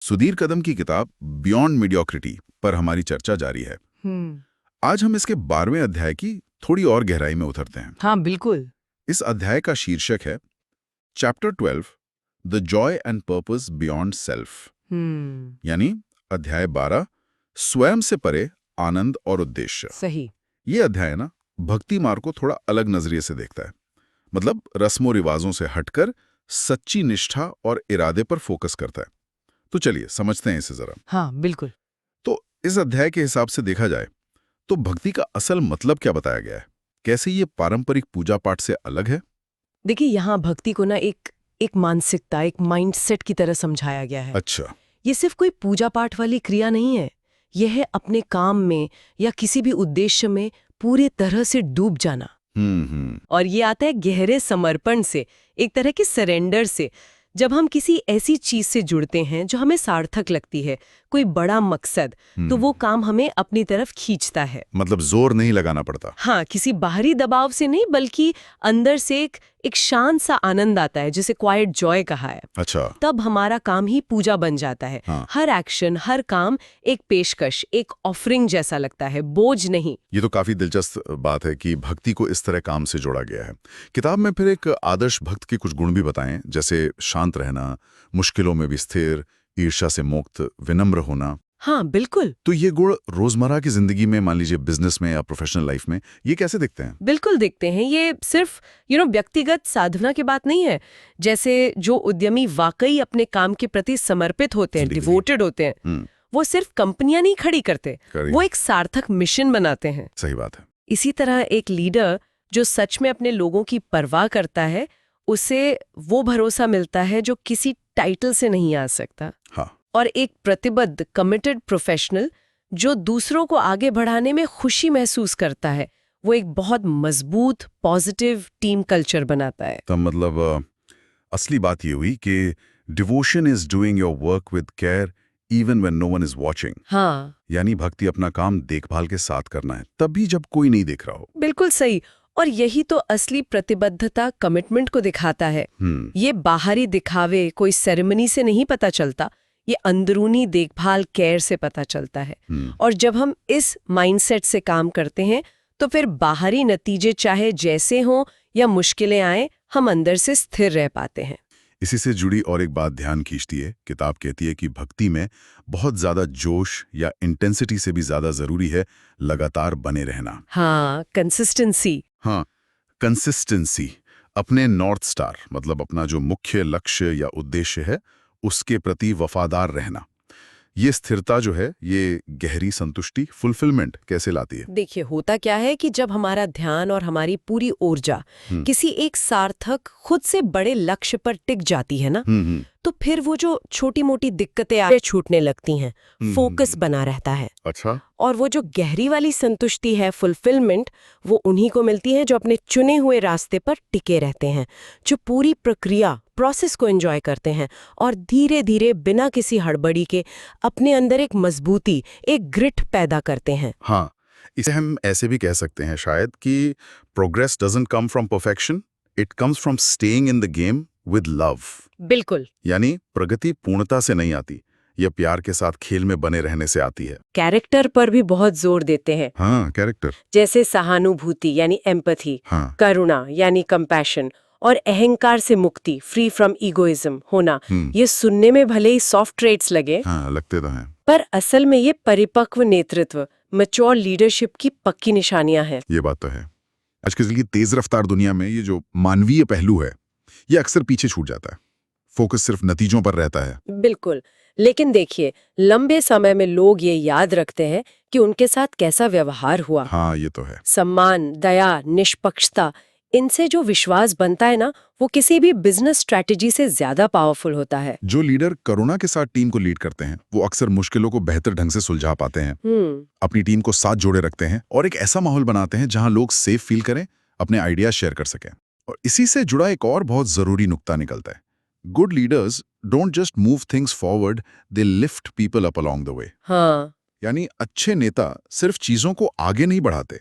सुधीर कदम की किताब beyond mediocrity पर हमारी चर्चा जारी है। हम्म। आज हम इसके 12वें अध्याय की थोड़ी और गहराई में उतरते हैं। हाँ, बिल्कुल। इस अध्याय का शीर्षक है chapter 12 the Joy and purpose beyond self, यानी अध्याय 12 स्वयं से परे आनंद और उद्देश्य। सही। ये अध्याय ना भक्ति मार्ग को थोड़ा अलग नजरिए से देखता है। मतलब रस्मों रिवाजों से हटकर सच्ची निष्ठा और इरादे पर फोकस करता है। तो चलिए समझते हैं इसे जरा। हाँ, बिल्कुल। तो इस अध्याय के हिसाब से देखा जाए तो भक्ति का असल मतलब क्या बताया गया है? कैसे ये पारंपरिक पूजा पाठ से अलग है? देखिए, यहाँ भक्ति को ना एक एक मानसिकता, एक माइंडसेट की तरह समझाया गया है। अच्छा। ये सिर्फ कोई पूजा पाठ वाली क्रिया नहीं है। यह है अपने काम में या किसी भी उद्देश्य में पूरे तरह से डूब जाना। और ये आता है गहरे समर्पण से, एक तरह के सरेंडर से। जब हम किसी ऐसी चीज से जुड़ते हैं जो हमें सार्थक लगती है, कोई बड़ा मकसद, तो वो काम हमें अपनी तरफ खींचता है। मतलब जोर नहीं लगाना पड़ता। हाँ, किसी बाहरी दबाव से नहीं, बल्कि अंदर से एक शांत सा आनंद आता है, जिसे क्वाइट जॉय कहा है। अच्छा। तब हमारा काम ही पूजा बन जाता है। हाँ। हर एक्शन, हर काम एक पेशकश, एक ऑफरिंग जैसा लगता है, बोझ नहीं। ये तो काफी दिलचस्प बात है कि भक्ति को इस तरह काम से जोड़ा गया है। किताब में फिर एक आदर्श भक्त के कुछ गुण भी बताएं, जैसे शांत रहना, मुश्किलों में भी स्थिर, ईर्ष्या से मुक्त, विनम्र होना। हाँ, बिल्कुल। तो ये गुण रोजमर्रा की जिंदगी में, मान लीजिए बिजनेस में या प्रोफेशनल लाइफ में, ये कैसे दिखते हैं? बिल्कुल दिखते हैं। ये सिर्फ व्यक्तिगत साधना की बात नहीं है। जैसे जो उद्यमी वाकई अपने काम के प्रति समर्पित होते हैं, डिवोटेड होते हैं, वो सिर्फ कंपनियां नहीं खड़ी करते, वो एक सार्थक मिशन बनाते हैं। सही बात है। इसी तरह एक लीडर जो सच में अपने लोगों की परवाह करता है, उसे वो भरोसा मिलता है जो किसी टाइटल से नहीं आ सकता। हाँ। और एक प्रतिबद्ध, कमिटेड प्रोफेशनल जो दूसरों को आगे बढ़ाने में खुशी महसूस करता है, वो एक बहुत मजबूत, पॉजिटिव टीम कल्चर बनाता है। तो मतलब असली बात ये हुई कि devotion is doing your work with care even when no one is watching. हाँ, यानी भक्ति अपना काम देखभाल के साथ करना है, तभी जब कोई नहीं देख रहा हो। बिल्कुल सही। और यही तो असली प्रतिबद्धता, कमिटमेंट को दिखाता है। ये बाहरी दिखावे, कोई सेरेमनी से नहीं पता चलता, ये अंदरूनी देखभाल, केयर से पता चलता है। और जब हम इस माइंडसेट से काम करते हैं, तो फिर बाहरी नतीजे चाहे जैसे हों या मुश्किलें आए, हम अंदर से स्थिर रह पाते हैं। इसी से जुड़ी और एक बात ध्यान खींचती है। किताब कहती है कि भक्ति में बहुत ज्यादा जोश या इंटेंसिटी से भी ज्यादा जरूरी है लगातार बने रहना। हाँ, कंसिस्टेंसी। हाँ, कंसिस्टेंसी। अपने नॉर्थ स्टार, मतलब अपना जो मुख्य लक्ष्य या उद्देश्य है, उसके प्रति वफादार रहना। ये स्थिरता जो है, ये गहरी संतुष्टि, फुलफिलमेंट कैसे लाती है? देखिए, होता क्या है कि जब हमारा ध्यान और हमारी पूरी ऊर्जा किसी एक सार्थक, खुद से बड़े लक्ष्य पर टिक जाती है ना, तो फिर वो जो छोटी मोटी दिक्कतें आगे छूटने लगती हैं, फोकस बना रहता है। अच्छा। और वो जो गहरी वाली संतुष्टि है, फुलफिलमेंट, वो उन्हीं को मिलती है जो अपने चुने हुए रास्ते पर टिके रहते हैं, जो पूरी प्रक्रिया, प्रोसेस को एंजॉय करते हैं और धीरे धीरे बिना किसी हड़बड़ी के अपने अंदर एक मजबूती, एक ग्रिट पैदा करते हैं। हाँ, इसे हम ऐसे भी कह सकते हैं शायद कि progress doesn't come from perfection, it comes from staying in the game with love. बिल्कुल। यानी प्रगति पूर्णता से नहीं आती, यह प्यार के साथ खेल में बने रहने से आती है। कैरेक्टर पर भी बहुत जोर देते हैं। हाँ, कैरेक्टर। जैसे सहानुभूति यानी एम्पैथी, हाँ। करुणा यानी कंपैशन, और अहंकार से मुक्ति, फ्री फ्रॉम ईगोइज्म होना। ये सुनने में भले ही सॉफ्ट ट्रेट्स लगे, हाँ, लगते तो हैं, पर असल में ये परिपक्व नेतृत्व, मैच्योर लीडरशिप की पक्की निशानियां हैं। ये बात तो है। आजकल की तेज रफ्तार दुनिया में ये जो मानवीय पहलू है, ये अक्सर पीछे छूट जाता है। फोकस सिर्फ नतीजों पर रहता है। बिल्कुल। लेकिन देखिए, लंबे समय में लोग ये याद रखते हैं कि उनके साथ कैसा व्यवहार हुआ। हाँ, ये तो है। सम्मान, दया, निष्पक्षता, इनसे जो विश्वास बनता है ना, वो किसी भी बिजनेस स्ट्रैटेजी से ज्यादा पावरफुल होता है। जो लीडर करुणा के साथ टीम को लीड करते हैं, वो अक्सर मुश्किलों को बेहतर ढंग से सुलझा पाते हैं, अपनी टीम को साथ जोड़े रखते हैं और एक ऐसा माहौल बनाते हैं जहां लोग सेफ फील करें, अपने आइडिया शेयर कर सकें। और इसी से जुड़ा एक और बहुत जरूरी नुक्ता निकलता है। Good leaders don't just move things forward, they lift people up along the way. हाँ, यानी अच्छे नेता सिर्फ चीजों को आगे नहीं बढ़ाते,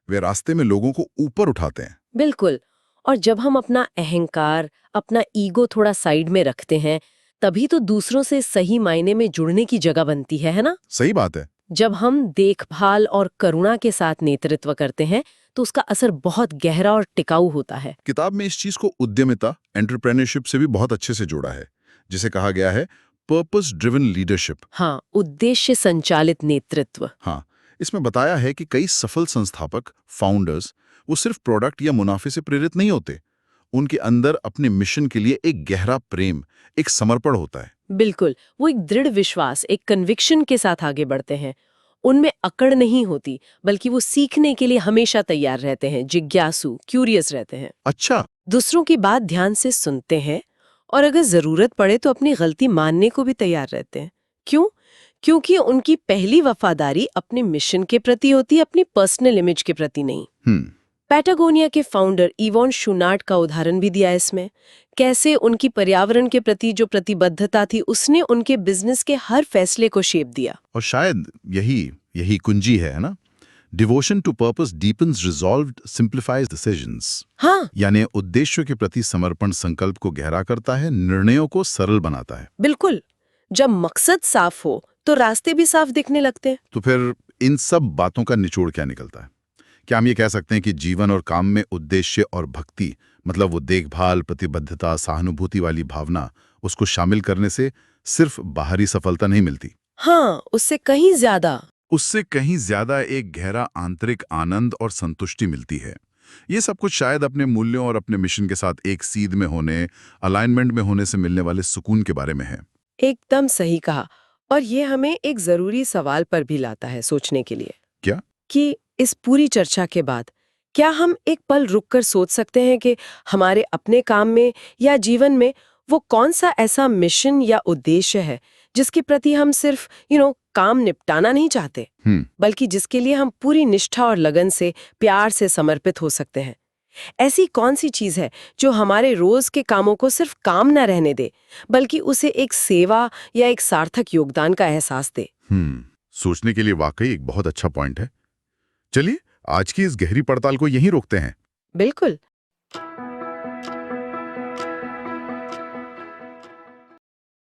वे रास्ते में लोगों को ऊपर उठाते हैं। बिल्कुल। और जब हम अपना अहंकार, अपना ईगो थोड़ा साइड में रखते हैं, तभी तो दूसरों से सही मायने में जुड़ने की जगह बनती है ना? सही बात है। जब हम देखभाल और करुणा के साथ नेतृत्व करते हैं तो उसका असर बहुत गहरा और टिकाऊ होता है। किताब में इस चीज को उद्यमिता, एंटरप्रेन्योरशिप से भी बहुत अच्छे से जोड़ा है, जिसे कहा गया है पर्पस ड्रिवन लीडरशिप। हाँ, उद्देश्य संचालित नेतृत्व। हाँ, इसमें बताया है कि कई सफल संस्थापक, फाउंडर्स, वो सिर्फ प्रोडक्ट या मुनाफे से प्रेरित नहीं होते। उनके अंदर अपने मिशन के लिए एक गहरा प्रेम, एक समर्पण होता है। बिल्कुल, वो एक दृढ़ विश्वास, एक कन्विक्शन के साथ आगे बढ़ते हैं। उनमें अकड़ नहीं होती, बल्कि वो सीखने के लिए हमेशा तैयार रहते हैं, जिज्ञासु, क्यूरियस रहते हैं। अच्छा। दूसरों की बात ध्यान से सुनते हैं और अगर जरूरत पड़े तो अपनी गलती मानने को भी तैयार रहते हैं। क्यों? क्योंकि उनकी पहली वफादारी अपने मिशन के प्रति होती है, अपनी पर्सनल इमेज के प्रति नहीं। पैटागोनिया के फाउंडर इवॉन शूनार्ड का उदाहरण भी दिया इसमें। कैसे उनकी पर्यावरण के प्रति जो प्रतिबद्धता थी उसने उनके बिजनेस के हर फैसले को शेप दिया। और शायद यही कुंजी है ना, devotion to purpose deepens resolved simplifies decisions. हाँ, यानी उद्देश्य के प्रति समर्पण संकल्प को गहरा करता है, निर्णयों को सरल बनाता है। बिल्कुल। जब मकसद साफ हो तो रास्ते भी साफ दिखने लगते हैं। तो फिर इन सब बातों का निचोड़ क्या निकलता है? क्या हम ये कह सकते हैं कि जीवन और काम में उद्देश्य और भक्ति, मतलब वो देखभाल, प्रतिबद्धता, सहानुभूति वाली भावना, उसको शामिल करने से सिर्फ बाहरी सफलता नहीं मिलती? हाँ, उससे कहीं ज्यादा एक गहरा आंतरिक आनंद और संतुष्टि मिलती है। ये सब कुछ शायद अपने मूल्यों और अपने मिशन के साथ एक सीध में होने, अलाइनमेंट में होने से मिलने वाले सुकून के बारे में है। एकदम सही कहा। और ये हमें एक जरूरी सवाल पर भी लाता है सोचने के लिए। क्या? कि इस पूरी चर्चा के बाद क्या हम एक पल रुककर सोच सकते हैं कि हमारे अपने काम में या जीवन में वो कौन सा ऐसा मिशन या उद्देश्य है जिसके प्रति हम सिर्फ काम निपटाना नहीं चाहते, बल्कि जिसके लिए हम पूरी निष्ठा और लगन से, प्यार से समर्पित हो सकते हैं? ऐसी कौन सी चीज है जो हमारे रोज के कामों को सिर्फ काम न रहने दे, बल्कि उसे एक सेवा या एक सार्थक योगदान का एहसास दे? सोचने के लिए वाकई एक बहुत अच्छा पॉइंट है। चलिए, आज की इस गहरी पड़ताल को यहीं रोकते हैं। बिल्कुल।